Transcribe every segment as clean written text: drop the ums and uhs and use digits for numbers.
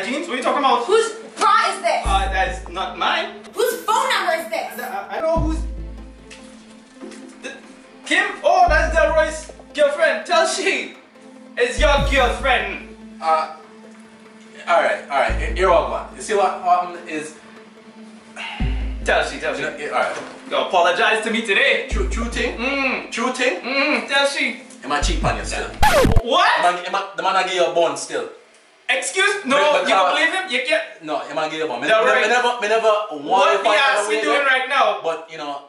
jeans? What are you talking about? Whose bra is this? That's not mine. Whose phone number is this? I don't know who's... Kim? Oh, that's Delroy's girlfriend. Tell she. It's your girlfriend. Alright. Here what one. You see what is... Tell she. Alright. You apologize to me today. True thing? True thing? Tell she. Am I cheap on you still? What? The man I give you a bun still. Excuse? No, you don't believe him? You can't. No, am I give you a bun? Me Right. never want What to the ass we doing right now? But you know,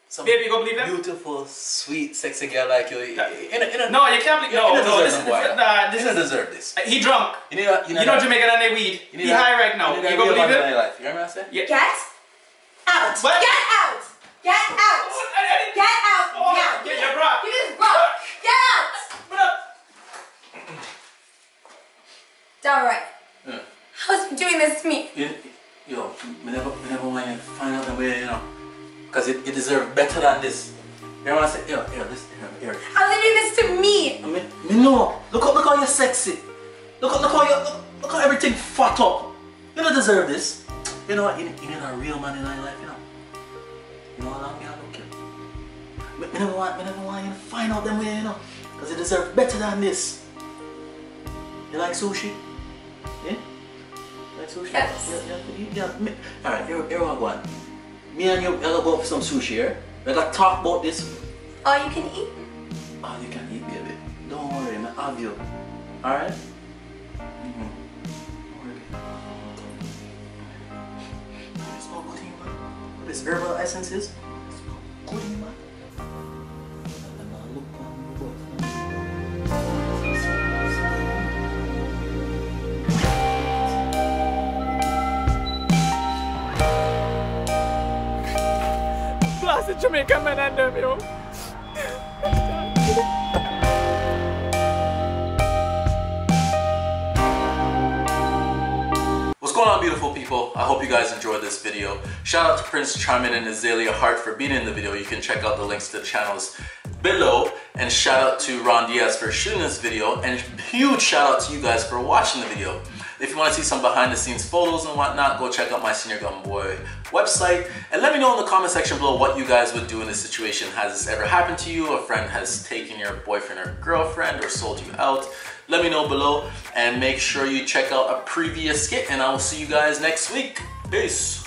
some baby, you go believe him? beautiful, sweet, sexy girl like you. No, you can't believe. No, this doesn't deserve this. He drunk. You know Jamaican and they weed. He high right now. You go believe him? You hear me I say? Yeah. Get out. What? Get out. Get out. Get out. Oh, get your bra. Give me this bra. Get out. Alright. Yeah. How's he doing this to me? Yo, me never want you to find out the way, you know. Because it deserves better than this. You know what I say? Here. How's he doing this to me? Me know. Look how you're sexy. Look how everything fat up. You don't deserve this. You know what? You need a real man in your life, you know. You know how long you look here. Me never want you to find out them way, you know. Because it deserves better than this. You like sushi? Yeah? Like sushi? Yes. Yeah. Alright, here we go. Me and you gotta go for some sushi here. We gotta talk about this. All you can eat? All you can eat, baby. Don't worry, man. I'll have you. Alright? Don't worry. It's all good in you, man. This herbal essences. It's all good in you, man. The Jamaican man and them, yo. What's going on, beautiful people? I hope you guys enjoyed this video. Shout out to Prince Charming and Azalea Hart for being in the video. You can check out the links to the channels below. And shout out to Ron Diaz for shooting this video. And huge shout out to you guys for watching the video. If you want to see some behind the scenes photos and whatnot, go check out my Senior Gun Boy website. And let me know in the comment section below what you guys would do in this situation. Has this ever happened to you? A friend has taken your boyfriend or girlfriend or sold you out? Let me know below and make sure you check out a previous skit and I will see you guys next week. Peace.